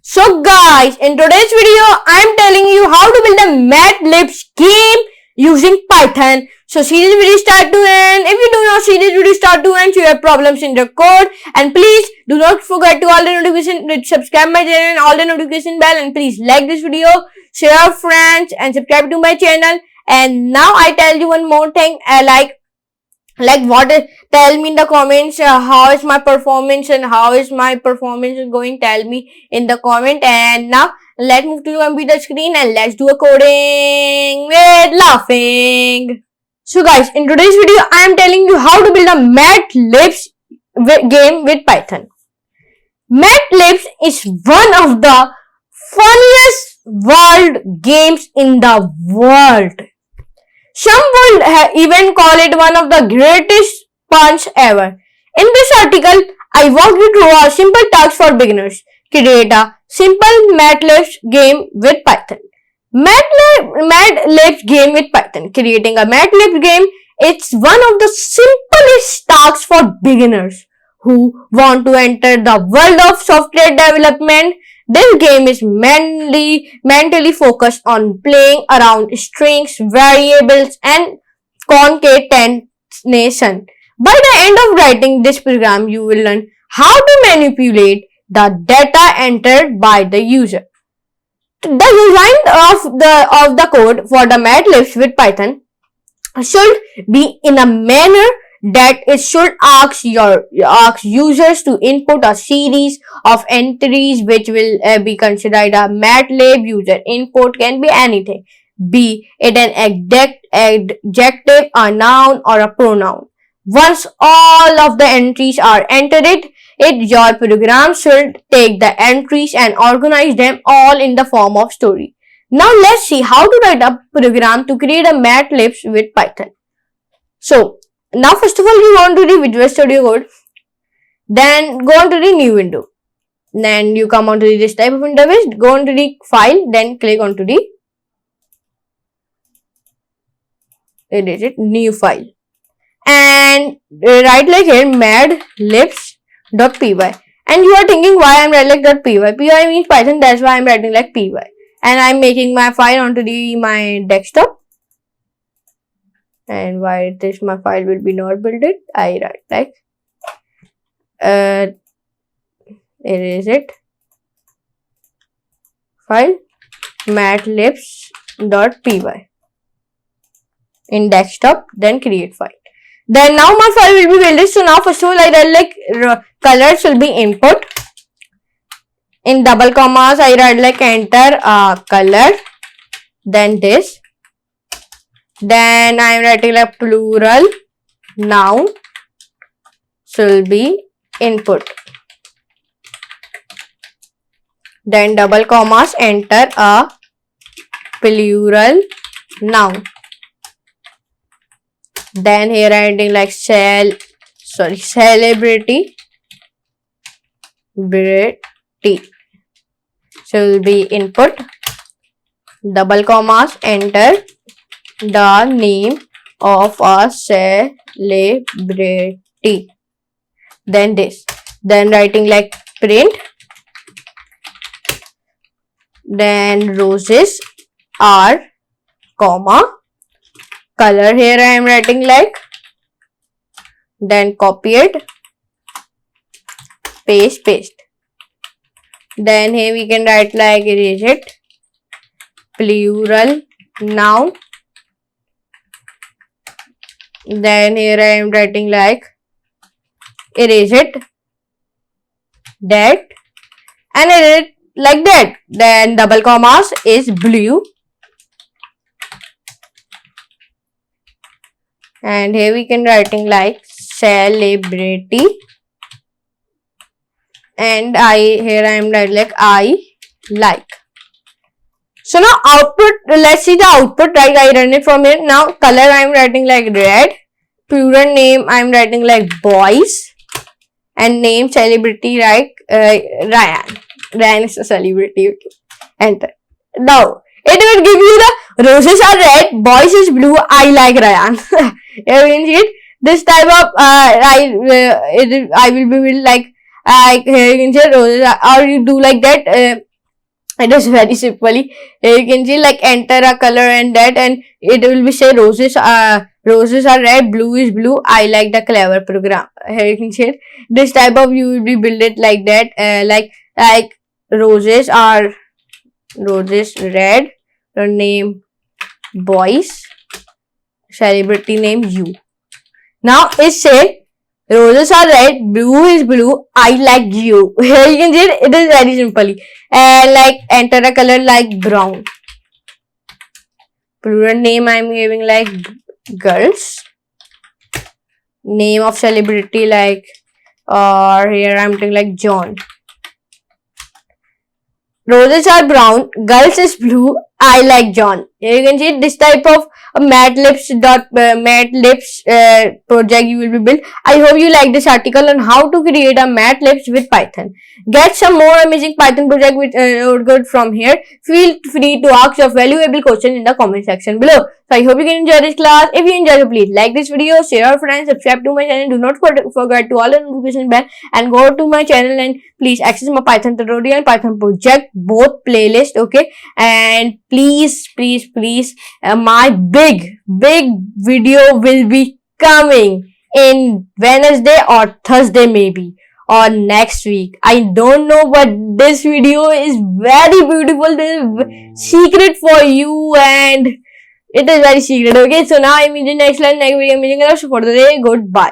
So guys, in today's video, I am telling you how to build a Madlibs game using Python. So see this video start to end. If you do not see this video start to end, you have problems in your code. And please do not forget to all the notification, subscribe my channel and all the notification bell. And please like this video, share with friends and subscribe to my channel. And now I tell you one more thing, tell me in the comments how is my performance and how is my performance going. Tell me in the comment. And now let's move to the computer screen and let's do a coding with laughing. So guys, in today's video I am telling you how to build a Madlibs game with Python. Madlibs is one of the funniest world games in the world. Some would even call it one of the greatest puns ever. In this article, I walk you through a simple task for beginners. Create a simple Madlibs game with Python. Madlibs game with Python. Creating a Madlibs game, it's one of the simplest tasks for beginners who want to enter the world of software development. This game is mentally focused on playing around strings, variables, and concatenation. By the end of writing this program, you will learn how to manipulate the data entered by the user. The design of the code for the Madlibs with Python should be in a manner that it should ask users to input a series of entries which will be considered a Madlib. User input can be anything, be it an adjective, a noun, or a pronoun. Once all of the entries are entered, your program should take the entries and organize them all in the form of story. Now let's see how to write a program to create a Madlibs with Python. So now first of all, you go on to the Visual Studio Code, then go on to the new window, then you come on to this type of interface, go on to the file, then click on to the new file and write like here madlibs.py. And you are thinking why I am writing like .py. Py means Python, that's why I am writing like py. And I am making my file onto my desktop. And why this my file will be not built it, I write like file madlibs.py in desktop, then create file. Then now my file will be built. So now first of all I write like colors will be input. In double commas I write like enter color, then this. Then I am writing like plural noun should be input. Then double commas enter a plural noun. Then here I am writing like celebrity should be input. Double commas enter the name of a celebrity, then this, then writing like print, then roses are comma color, here I am writing like, then copy it, paste, then here we can write like plural noun. Then here I am writing like that, and like that. Then double commas is blue, and here we can writing like celebrity, and here I am writing like I like. So now output, let's see the output, right? I run it from here. Now color I am writing like red, plural name I am writing like boys, and name celebrity like Ryan. Ryan is a celebrity, okay. Enter. Now it will give you the roses are red, boys is blue, I like Ryan. You can see it. This type of I will be like here you can say roses, or you do like that. It is very simply. You can see like enter a color and that, and it will be say roses. Roses are red, blue is blue. I like the clever program. Here you can see it. This type of you will be build it like that. Like roses are roses red. Your name boys. Celebrity name you. Now it say roses are red, blue is blue, I like you. Here you can see it is very simply. And like enter a color like brown. Plural name I am giving like girls. Name of celebrity like, or here I am taking like John. Roses are brown, girls is blue, I like John. Here you can see this type of Madlibs project you will be built. I hope you like this article on how to create a Madlibs with Python. Get some more amazing Python project with good from here. Feel free to ask your valuable questions in the comment section below. So I hope you can enjoy this class. If you enjoyed it, please like this video, share your friends, subscribe to my channel. Do not forget to all the notification bell and go to my channel and please access my Python tutorial and Python project both playlist. Okay, and please my big video will be coming in Wednesday or Thursday maybe, or next week. I don't know, but this video is very beautiful. This is secret for you and it is very secret. Okay, so now I'm in the next line, next video. I'm for the day. Goodbye.